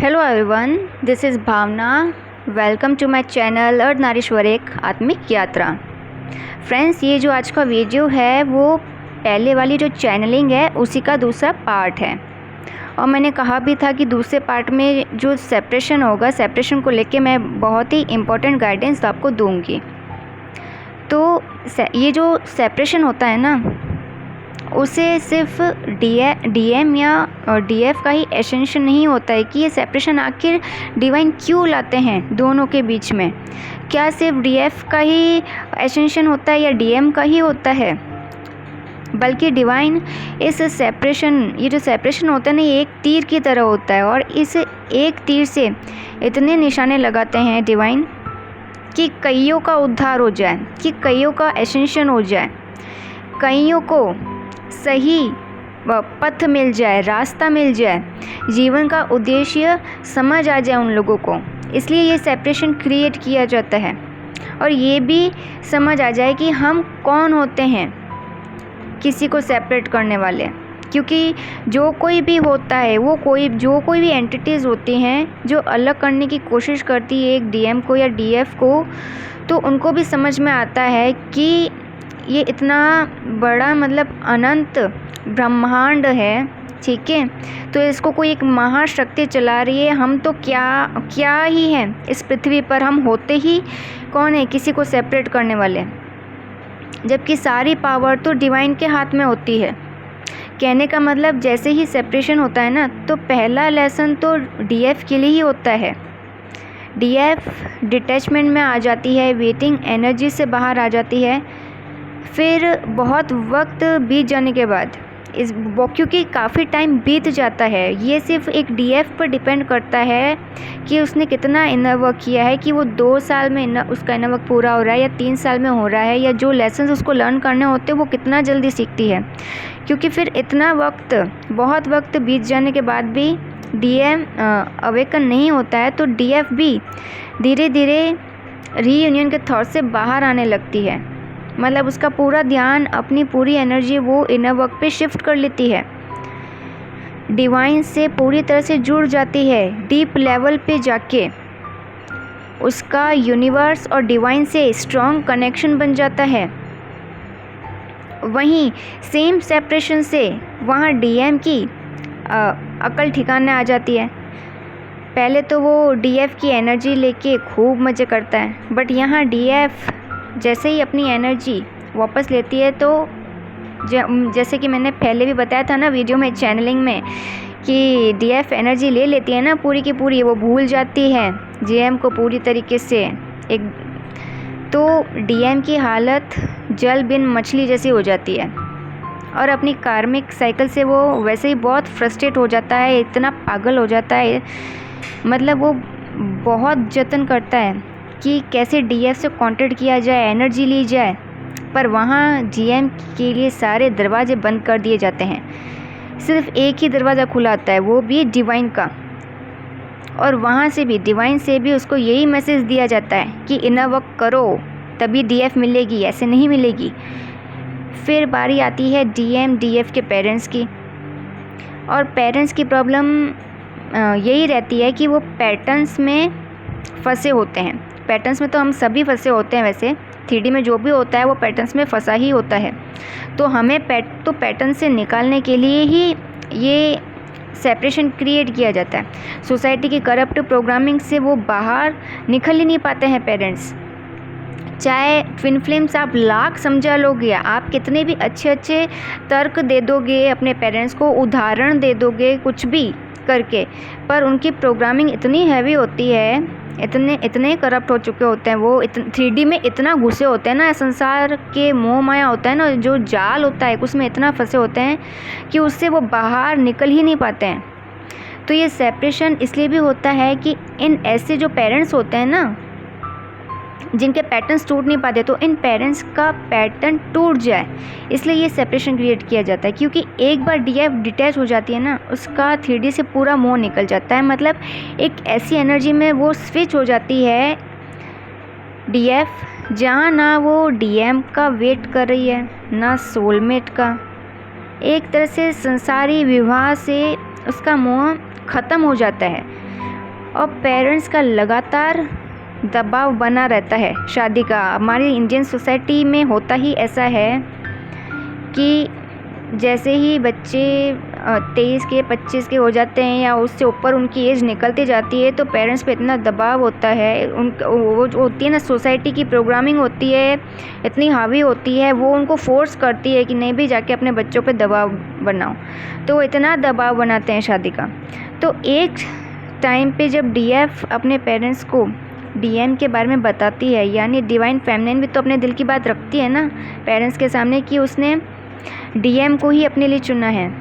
Hello everyone, this is Bhavna. Welcome to my channel Ardhanarishwar एक आत्मिक यात्रा। फ्रेंड्स, ये जो आज का वीडियो है वो पहले वाली जो चैनलिंग है उसी का दूसरा पार्ट है। और मैंने कहा भी था कि दूसरे पार्ट में जो सेपरेशन होगा, सेपरेशन को लेके मैं बहुत ही इम्पोर्टेंट गाइडेंस आपको दूंगी। तो ये जो सेपरेशन होता है ना, उसे सिर्फ डीएम या डीएफ का ही एसेंशन नहीं होता है कि ये सेपरेशन आखिर डिवाइन क्यों लाते हैं दोनों के बीच में। क्या सिर्फ डीएफ का ही एसेंशन होता है या डीएम का ही होता है? बल्कि डिवाइन इस सेपरेशन, ये जो सेपरेशन होता है ना, ये एक तीर की तरह होता है। और इस एक तीर से इतने निशाने लगाते हैं डिवाइन कि कईयों का उद्धार हो जाए, कि कईयों का एसेंशन हो जाए, कईयों को सही पथ मिल जाए, रास्ता मिल जाए, जीवन का उद्देश्य समझ आ जाए उन लोगों को। इसलिए ये सेपरेशन क्रिएट किया जाता है। और ये भी समझ आ जाए कि हम कौन होते हैं किसी को सेपरेट करने वाले। क्योंकि जो कोई भी होता है, जो कोई भी एंटिटीज़ होती हैं जो अलग करने की कोशिश करती है एक डीएम को या डीएफ को, तो उनको भी समझ में आता है कि ये इतना बड़ा मतलब अनंत ब्रह्मांड है, ठीक है। तो इसको कोई एक महाशक्ति चला रही है। हम तो क्या ही हैं इस पृथ्वी पर, हम होते ही कौन है किसी को सेपरेट करने वाले, जबकि सारी पावर तो डिवाइन के हाथ में होती है। कहने का मतलब, जैसे ही सेपरेशन होता है ना, तो पहला लेसन तो डीएफ के लिए ही होता है। डीएफ डिटैचमेंट में आ जाती है, वेटिंग एनर्जी से बाहर आ जाती है। फिर बहुत वक्त बीत जाने के बाद क्योंकि काफ़ी टाइम बीत जाता है, ये सिर्फ एक डीएफ पर डिपेंड करता है कि उसने कितना इनर वर्क किया है, कि वो 2 साल में उसका इनर वर्क पूरा हो रहा है या 3 साल में हो रहा है, या जो लेसन्स उसको लर्न करने होते हैं वो कितना जल्दी सीखती है। क्योंकि फिर इतना बहुत वक्त बीत जाने के बाद भी डीएम अवेकन नहीं होता है, तो डीएफ भी धीरे धीरे रीयूनियन के थॉट से बाहर आने लगती है। मतलब उसका पूरा ध्यान, अपनी पूरी एनर्जी वो इनर वर्क पे शिफ्ट कर लेती है, डिवाइन से पूरी तरह से जुड़ जाती है, डीप लेवल पे जाके उसका यूनिवर्स और डिवाइन से स्ट्रॉन्ग कनेक्शन बन जाता है। वहीं सेम सेपरेशन से वहाँ डीएम की अकल ठिकाने आ जाती है। पहले तो वो डीएफ की एनर्जी लेके खूब मज़े करता है, बट यहाँ डीएफ जैसे ही अपनी एनर्जी वापस लेती है, तो जैसे कि मैंने पहले भी बताया था ना वीडियो में, चैनलिंग में, कि डीएफ एनर्जी ले लेती है ना पूरी की पूरी, वो भूल जाती है जीएम को पूरी तरीके से। तो डीएम की हालत जल बिन मछली जैसी हो जाती है। और अपनी कार्मिक साइकिल से वो वैसे ही बहुत फ्रस्ट्रेट हो जाता है, इतना पागल हो जाता है। मतलब वो बहुत जतन करता है कि कैसे डीएफ से कांटेक्ट किया जाए, एनर्जी ली जाए, पर वहाँ जीएम के लिए सारे दरवाजे बंद कर दिए जाते हैं। सिर्फ एक ही दरवाज़ा खुला आता है, वो भी डिवाइन का। और वहाँ से भी, डिवाइन से भी उसको यही मैसेज दिया जाता है कि इनर वर्क करो तभी डीएफ मिलेगी, ऐसे नहीं मिलेगी। फिर बारी आती है डीएम डीएफ के पेरेंट्स की। और पेरेंट्स की प्रॉब्लम यही रहती है कि वो पैटर्न्स में फंसे होते हैं। पैटर्न्स में तो हम सभी फंसे होते हैं, वैसे 3D में जो भी होता है वो पैटर्न्स में फंसा ही होता है। तो हमें पैटर्न से निकालने के लिए ही ये सेपरेशन क्रिएट किया जाता है। सोसाइटी की करप्ट प्रोग्रामिंग से वो बाहर निकल ही नहीं पाते हैं पेरेंट्स। चाहे ट्विन फ्लेम्स आप लाख समझा लोगे, आप कितने भी अच्छे तर्क दे दोगे अपने पेरेंट्स को, उदाहरण दे दोगे कुछ भी करके, पर उनकी प्रोग्रामिंग इतनी हैवी होती है, इतने करप्ट हो चुके होते हैं वो, 3D में इतना घुसे होते हैं ना, संसार के मोह माया होता है ना, जो जाल होता है उसमें इतना फंसे होते हैं कि उससे वो बाहर निकल ही नहीं पाते हैं। तो ये सेपरेशन इसलिए भी होता है कि इन ऐसे जो पेरेंट्स होते हैं ना, जिनके पैटर्न्स टूट नहीं पाते, तो इन पेरेंट्स का पैटर्न टूट जाए, इसलिए ये सेपरेशन क्रिएट किया जाता है। क्योंकि एक बार डीएफ डिटैच हो जाती है ना, उसका 3D से पूरा मोह निकल जाता है। मतलब एक ऐसी एनर्जी में वो स्विच हो जाती है डीएफ, जहाँ ना वो डीएम का वेट कर रही है, ना सोलमेट का। एक तरह से संसारी विवाह से उसका मोह ख़त्म हो जाता है। और पेरेंट्स का लगातार दबाव बना रहता है शादी का। हमारी इंडियन सोसाइटी में होता ही ऐसा है कि जैसे ही बच्चे 23 के 25 के हो जाते हैं या उससे ऊपर उनकी एज निकलती जाती है तो पेरेंट्स पे इतना दबाव होता है, वो जो होती है ना सोसाइटी की प्रोग्रामिंग होती है, इतनी हावी होती है, वो उनको फोर्स करती है कि नहीं भी जाके अपने बच्चों पे दबाव बनाओ। तो वो इतना दबाव बनाते हैं शादी का। तो एक टाइम पे जब डीएफ अपने पेरेंट्स को डीएम के बारे में बताती है, यानी डिवाइन फेमिनिन भी तो अपने दिल की बात रखती है ना पेरेंट्स के सामने कि उसने डीएम को ही अपने लिए चुना है,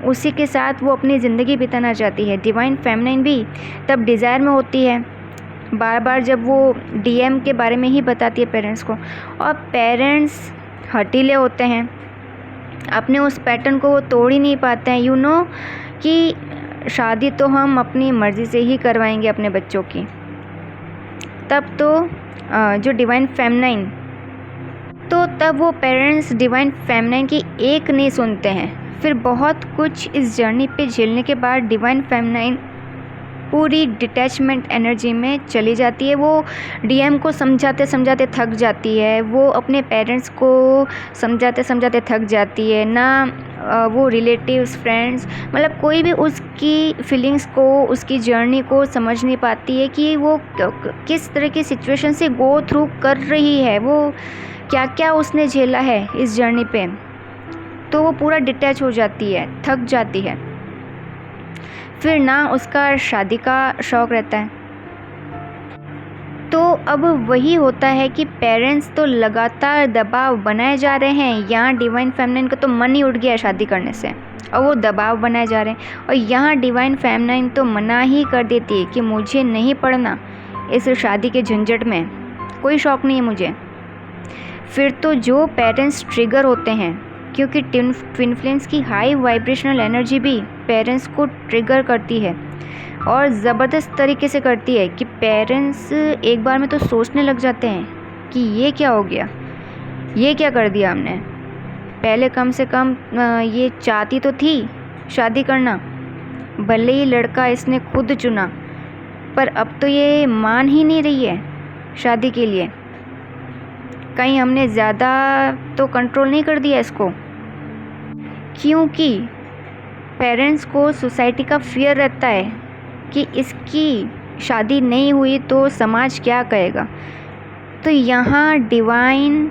उसी के साथ वो अपनी ज़िंदगी बिताना चाहती है। डिवाइन फेमिनिन भी तब डिज़ायर में होती है बार बार जब वो डीएम के बारे में ही बताती है पेरेंट्स को। और पेरेंट्स हठीले होते हैं, अपने उस पैटर्न को वो तोड़ ही नहीं पाते हैं। यू नो कि शादी तो हम अपनी मर्ज़ी से ही करवाएंगे अपने बच्चों की। तब तो जो डिवाइन फेमिनिन तब वो पेरेंट्स डिवाइन फेमिनिन की एक नहीं सुनते हैं। फिर बहुत कुछ इस जर्नी पे झेलने के बाद डिवाइन फेमिनिन पूरी डिटैचमेंट एनर्जी में चली जाती है। वो डीएम को समझाते समझाते थक जाती है, वो अपने पेरेंट्स को समझाते समझाते थक जाती है ना। वो रिलेटिव्स, फ्रेंड्स, मतलब कोई भी उसकी फीलिंग्स को, उसकी जर्नी को समझ नहीं पाती है कि वो किस तरह की सिचुएशन से गो थ्रू कर रही है, वो क्या क्या उसने झेला है इस जर्नी पे। तो वो पूरा डिटैच हो जाती है, थक जाती है। फिर ना उसका शादी का शौक़ रहता है। तो अब वही होता है कि पेरेंट्स तो लगातार दबाव बनाए जा रहे हैं, यहाँ डिवाइन फेमिनिन का तो मन ही उठ गया है शादी करने से और वो दबाव बनाए जा रहे हैं। और यहाँ डिवाइन फेमिनिन तो मना ही कर देती है कि मुझे नहीं पड़ना इस शादी के झंझट में, कोई शौक़ नहीं है मुझे। फिर तो जो पेरेंट्स ट्रिगर होते हैं, क्योंकि ट्विन फ्लेम्स की हाई वाइब्रेशनल एनर्जी भी पेरेंट्स को ट्रिगर करती है और ज़बरदस्त तरीके से करती है कि पेरेंट्स एक बार में तो सोचने लग जाते हैं कि ये क्या हो गया, ये क्या कर दिया हमने। पहले कम से कम ये चाहती तो थी शादी करना, भले ही लड़का इसने खुद चुना, पर अब तो ये मान ही नहीं रही है शादी के लिए। कहीं हमने ज़्यादा तो कंट्रोल नहीं कर दिया इसको, क्योंकि पेरेंट्स को सोसाइटी का फियर रहता है कि इसकी शादी नहीं हुई तो समाज क्या कहेगा। तो यहाँ डिवाइन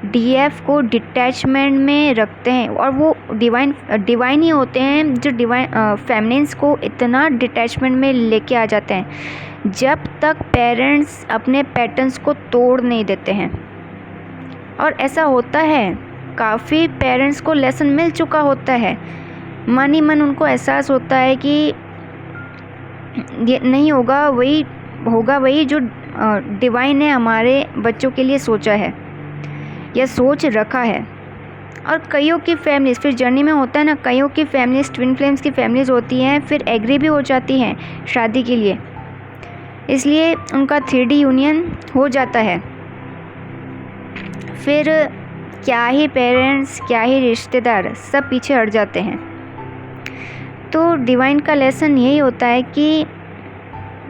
डीएफ को डिटैचमेंट में रखते हैं और वो डिवाइन ही होते हैं जो डिवाइन फेमिनिन्स को इतना डिटैचमेंट में लेके आ जाते हैं जब तक पेरेंट्स अपने पैटर्न्स को तोड़ नहीं देते हैं। और ऐसा होता है, काफ़ी पेरेंट्स को लेसन मिल चुका होता है, मन ही मन उनको एहसास होता है कि ये नहीं होगा, वही होगा वही जो डिवाइन ने हमारे बच्चों के लिए सोचा है या सोच रखा है। और कईयों की फैमिलीज़ फिर जर्नी में होता है ना, कईयों की फैमिलीज़ ट्विन फ्लेम्स की फैमिलीज़ होती हैं, फिर एग्री भी हो जाती हैं शादी के लिए, इसलिए उनका 3D यूनियन हो जाता है। फिर क्या ही पेरेंट्स, क्या ही रिश्तेदार, सब पीछे हट जाते हैं। तो डिवाइन का लेसन यही होता है कि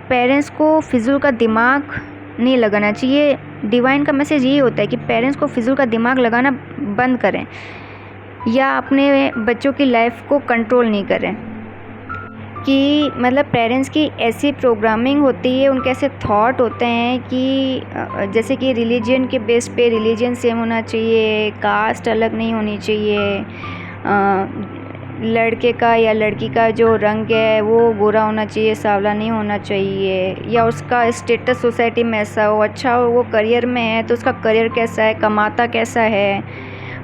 पेरेंट्स को फिजूल का दिमाग नहीं लगाना चाहिए। डिवाइन का मैसेज यही होता है कि पेरेंट्स को फिजूल का दिमाग लगाना बंद करें या अपने बच्चों की लाइफ को कंट्रोल नहीं करें। कि मतलब पेरेंट्स की ऐसी प्रोग्रामिंग होती है, उनके ऐसे थॉट होते हैं कि जैसे कि रिलीजन के बेस पे रिलीजन सेम होना चाहिए, कास्ट अलग नहीं होनी चाहिए, लड़के का या लड़की का जो रंग है वो गोरा होना चाहिए, सांवला नहीं होना चाहिए, या उसका स्टेटस सोसाइटी में ऐसा हो, अच्छा हो, वो करियर में है तो उसका करियर कैसा है, कमाता कैसा है,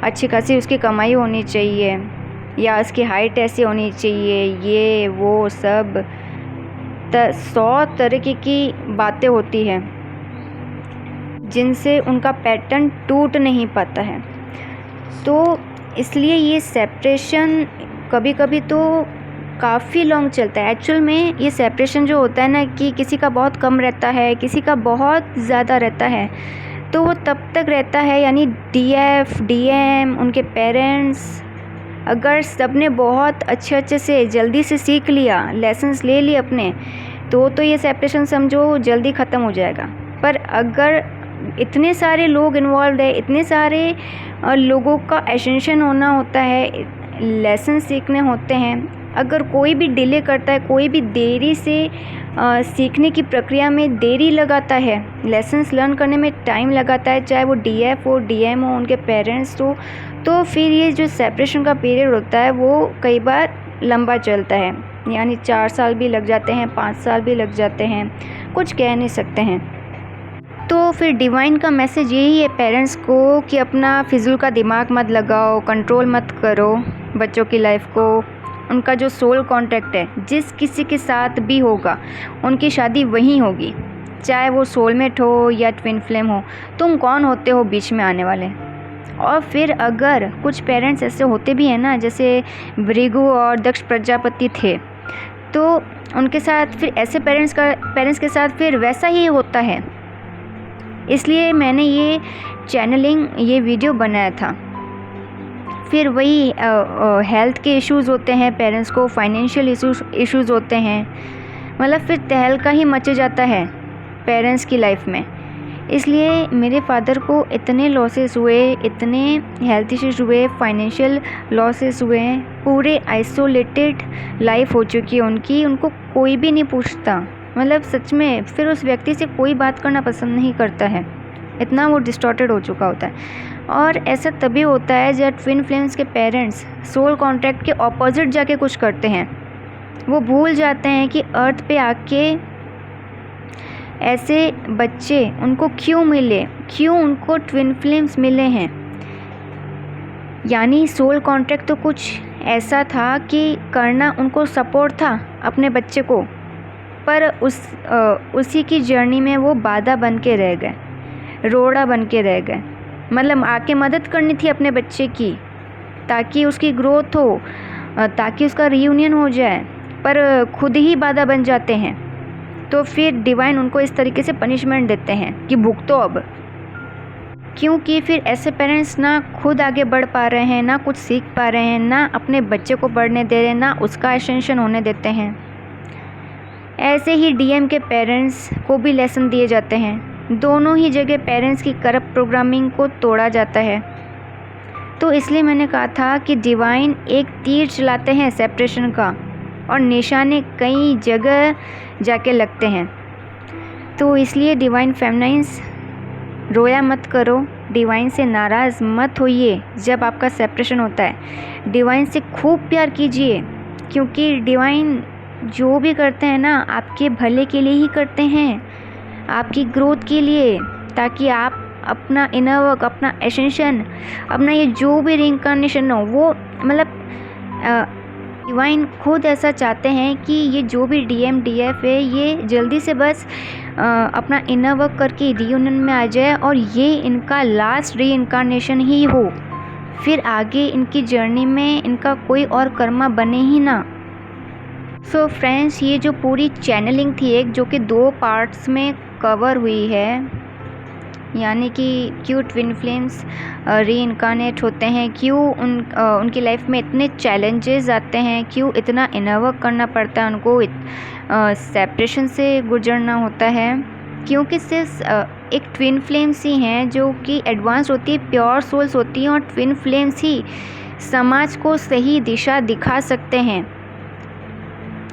अच्छी खासी उसकी कमाई होनी चाहिए, या उसकी हाइट ऐसी होनी चाहिए, ये वो सब 100 तरीके की बातें होती हैं जिनसे उनका पैटर्न टूट नहीं पाता है। तो इसलिए ये सेपरेशन कभी कभी तो काफ़ी लॉन्ग चलता है। एक्चुअल में ये सेपरेशन जो होता है ना, कि किसी का बहुत कम रहता है, किसी का बहुत ज़्यादा रहता है, तो वो तब तक रहता है, यानी डीएफ, डीएम, उनके पेरेंट्स अगर सबने बहुत अच्छे से जल्दी से सीख लिया, लेसन्स ले लिए अपने, तो ये सेपरेशन समझो जल्दी ख़त्म हो जाएगा। पर अगर इतने सारे लोग इन्वॉल्व है, इतने सारे लोगों का अटेंशन होना होता है, लेसन सीखने होते हैं, अगर कोई भी डिले करता है, कोई भी देरी से सीखने की प्रक्रिया में देरी लगाता है, लेसन्स लर्न करने में टाइम लगाता है, चाहे वो डीएफ हो, डीएम हो, उनके पेरेंट्स हो, तो फिर ये जो सेपरेशन का पीरियड होता है वो कई बार लंबा चलता है, यानी 4 साल भी लग जाते हैं, 5 साल भी लग जाते हैं, कुछ कह नहीं सकते हैं। तो फिर डिवाइन का मैसेज यही है पेरेंट्स को कि अपना फिजूल का दिमाग मत लगाओ, कंट्रोल मत करो बच्चों की लाइफ को। उनका जो सोल कॉन्ट्रैक्ट है, जिस किसी के साथ भी होगा उनकी शादी वहीं होगी, चाहे वो सोलमेट हो या ट्विन फ्लेम हो। तुम कौन होते हो बीच में आने वाले? और फिर अगर कुछ पेरेंट्स ऐसे होते भी हैं ना, जैसे भृगु और दक्ष प्रजापति थे, तो उनके साथ फिर ऐसे पेरेंट्स के साथ फिर वैसा ही होता है। इसलिए मैंने ये चैनलिंग, ये वीडियो बनाया था। फिर वही हेल्थ के इश्यूज़ होते हैं पेरेंट्स को, फाइनेंशियल इश्यूज़ होते हैं, मतलब फिर तहलका ही मचे जाता है पेरेंट्स की लाइफ में। इसलिए मेरे फादर को इतने लॉसेस हुए, इतने हेल्थ इश्यूज़ हुए, फाइनेंशियल लॉसेस हुए, पूरे आइसोलेटेड लाइफ हो चुकी है उनकी, उनको कोई भी नहीं पूछता, मतलब सच में फिर उस व्यक्ति से कोई बात करना पसंद नहीं करता है, इतना वो डिस्टॉर्टेड हो चुका होता है। और ऐसा तभी होता है जब ट्विन फ्लेम्स के पेरेंट्स सोल कॉन्ट्रैक्ट के ऑपोजिट जाके कुछ करते हैं। वो भूल जाते हैं कि अर्थ पे आके ऐसे बच्चे उनको क्यों मिले, क्यों उनको ट्विन फ्लेम्स मिले हैं। यानी सोल कॉन्ट्रैक्ट तो कुछ ऐसा था कि करना उनको सपोर्ट था अपने बच्चे को, पर उसी की जर्नी में वो बाधा बन के रह गए, रोड़ा बन के रह गए। मतलब आके मदद करनी थी अपने बच्चे की ताकि उसकी ग्रोथ हो, ताकि उसका रीयूनियन हो जाए, पर खुद ही बाधा बन जाते हैं। तो फिर डिवाइन उनको इस तरीके से पनिशमेंट देते हैं कि भुगतो अब, क्योंकि फिर ऐसे पेरेंट्स ना खुद आगे बढ़ पा रहे हैं, ना कुछ सीख पा रहे हैं, ना अपने बच्चे को बढ़ने दे रहे हैं, ना उसका एसेंशन होने देते हैं। ऐसे ही डीएम के पेरेंट्स को भी लेसन दिए जाते हैं। दोनों ही जगह पेरेंट्स की करप्ट प्रोग्रामिंग को तोड़ा जाता है। तो इसलिए मैंने कहा था कि डिवाइन एक तीर चलाते हैं सेपरेशन का, और निशाने कई जगह जाके लगते हैं। तो इसलिए डिवाइन फेमिनाइंस, रोया मत करो, डिवाइन से नाराज़ मत होइए जब आपका सेपरेशन होता है। डिवाइन से खूब प्यार कीजिए, क्योंकि डिवाइन जो भी करते हैं ना आपके भले के लिए ही करते हैं, आपकी ग्रोथ के लिए, ताकि आप अपना इनर वर्क, अपना एसेंशन, अपना ये जो भी रिइंकार्नेशन हो, वो मतलब डिवाइन खुद ऐसा चाहते हैं कि ये जो भी डीएम डीएफ है ये जल्दी से बस अपना इनर वर्क करके रीयूनियन में आ जाए, और ये इनका लास्ट रीइंकार्नेशन ही हो। फिर आगे इनकी जर्नी में इनका कोई और कर्मा बने ही ना। सो फ्रेंड्स, ये जो पूरी चैनलिंग थी एक, जो कि 2 पार्ट्स में कवर हुई है, यानी कि क्यों ट्विन फ्लेम्स रीइंकार्नेट होते हैं, क्यों उनकी लाइफ में इतने चैलेंजेस आते हैं, क्यों इतना इनर वर्क करना पड़ता है उनको, सेपरेशन से गुजरना होता है, क्योंकि सिर्फ एक ट्विन फ्लेम्स ही हैं जो कि एडवांस होती है, प्योर सोल्स होती हैं, और ट्विन फ्लेम्स ही समाज को सही दिशा दिखा सकते हैं।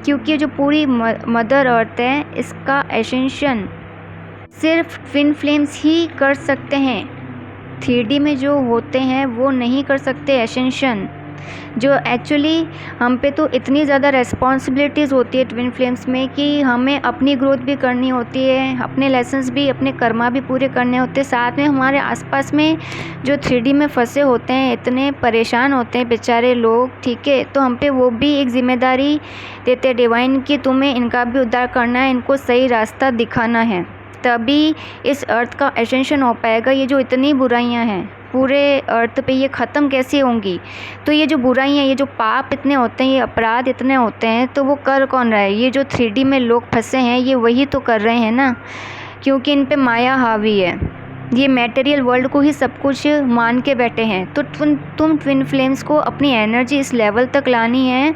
क्योंकि जो पूरी मदर अर्थ है, इसका एसेंशन सिर्फ ट्विन फ्लेम्स ही कर सकते हैं। 3D में जो होते हैं वो नहीं कर सकते एसेंशन, जो एक्चुअली हम पे तो इतनी ज़्यादा रेस्पॉन्सिबिलिटीज़ होती है ट्विन फ्लेम्स में कि हमें अपनी ग्रोथ भी करनी होती है, अपने लेसन्स भी, अपने कर्मा भी पूरे करने होते हैं, साथ में हमारे आसपास में जो 3D में फंसे होते हैं, इतने परेशान होते हैं बेचारे लोग, ठीक है। तो हम पे वो भी एक जिम्मेदारी देते डिवाइन कि तुम्हें इनका भी उद्धार करना है, इनको सही रास्ता दिखाना है, तभी इस अर्थ का एसेंशन हो पाएगा। ये जो इतनी बुराइयां हैं पूरे अर्थ पे, ये ख़त्म कैसे होंगी? तो ये जो बुराइयां, ये जो पाप इतने होते हैं, ये अपराध इतने होते हैं, तो वो कर कौन रहा है? ये जो 3D में लोग फंसे हैं ये वही तो कर रहे हैं ना, क्योंकि इन पे माया हावी है। ये मटेरियल वर्ल्ड को ही सब कुछ मान के बैठे हैं। तो तुम ट्विन फ्लेम्स को अपनी एनर्जी इस लेवल तक लानी है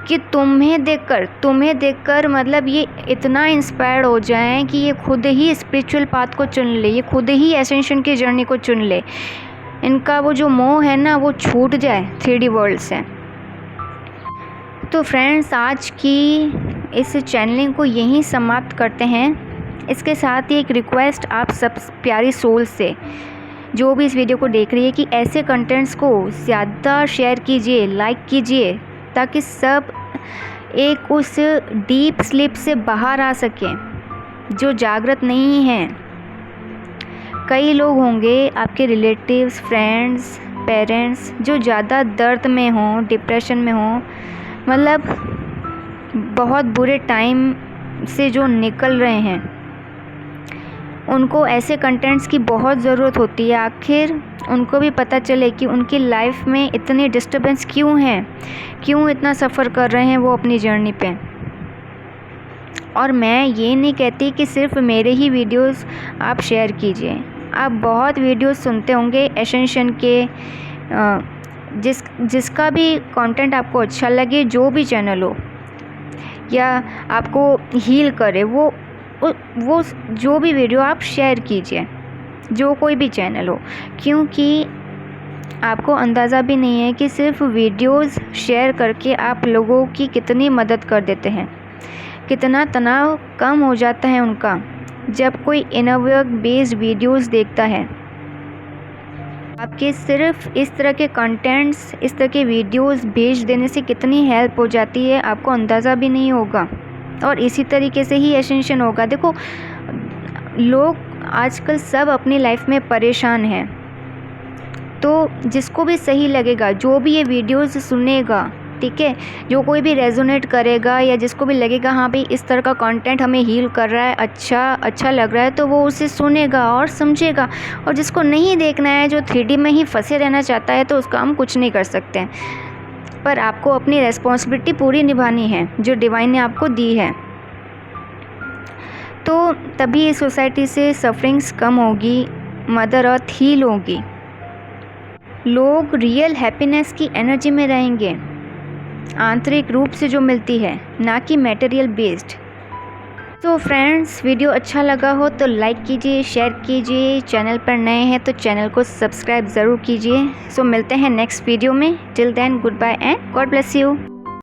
कि तुम्हें देखकर मतलब ये इतना इंस्पायर्ड हो जाएं कि ये खुद ही स्पिरिचुअल पाथ को चुन ले, ये खुद ही एसेंशन की जर्नी को चुन ले। इनका वो जो मोह है ना, वो छूट जाए 3D वर्ल्ड से। तो फ्रेंड्स, आज की इस चैनलिंग को यहीं समाप्त करते हैं। इसके साथ ही एक रिक्वेस्ट आप सब प्यारी सोल से, जो भी इस वीडियो को देख रही है, कि ऐसे कंटेंट्स को ज़्यादा शेयर कीजिए, लाइक कीजिए, ताकि सब एक उस डीप स्लीप से बाहर आ सकें जो जागृत नहीं हैं। कई लोग होंगे आपके रिलेटिव्स, फ्रेंड्स, पेरेंट्स जो ज़्यादा दर्द में हों, डिप्रेशन में हों, मतलब बहुत बुरे टाइम से जो निकल रहे हैं, उनको ऐसे कंटेंट्स की बहुत ज़रूरत होती है। आखिर उनको भी पता चले कि उनकी लाइफ में इतनी डिस्टर्बेंस क्यों हैं, क्यों इतना सफ़र कर रहे हैं वो अपनी जर्नी पे। और मैं ये नहीं कहती कि सिर्फ मेरे ही वीडियोस आप शेयर कीजिए। आप बहुत वीडियोस सुनते होंगे एसेंशन के, जिसका भी कंटेंट आपको अच्छा लगे, जो भी चैनल हो या आपको हील करे, वो जो भी वीडियो आप शेयर कीजिए, जो कोई भी चैनल हो। क्योंकि आपको अंदाज़ा भी नहीं है कि सिर्फ वीडियोस शेयर करके आप लोगों की कितनी मदद कर देते हैं, कितना तनाव कम हो जाता है उनका जब कोई इनर वर्क बेस्ड वीडियोस देखता है। आपके सिर्फ इस तरह के कंटेंट्स, इस तरह के वीडियोस भेज देने से कितनी हेल्प हो जाती है, आपको अंदाज़ा भी नहीं होगा। और इसी तरीके से ही एसेंशन होगा। देखो, लोग आजकल सब अपनी लाइफ में परेशान हैं, तो जिसको भी सही लगेगा, जो भी ये वीडियोस सुनेगा, ठीक है, जो कोई भी रेजोनेट करेगा या जिसको भी लगेगा हाँ भाई इस तरह का कंटेंट हमें हील कर रहा है, अच्छा लग रहा है, तो वो उसे सुनेगा और समझेगा। और जिसको नहीं देखना है, जो 3D में ही फंसे रहना चाहता है, तो उसका हम कुछ नहीं कर सकते हैं। पर आपको अपनी रेस्पॉन्सिबिलिटी पूरी निभानी है जो डिवाइन ने आपको दी है। तो तभी इस सोसाइटी से सफरिंग्स कम होगी, मदर अर्थ हील होगी, लोग रियल हैप्पीनेस की एनर्जी में रहेंगे, आंतरिक रूप से जो मिलती है, ना कि मटेरियल बेस्ड। तो फ्रेंड्स, वीडियो अच्छा लगा हो तो लाइक कीजिए, शेयर कीजिए, चैनल पर नए हैं तो चैनल को सब्सक्राइब ज़रूर कीजिए। सो मिलते हैं नेक्स्ट वीडियो में। Till then, goodbye and God bless you.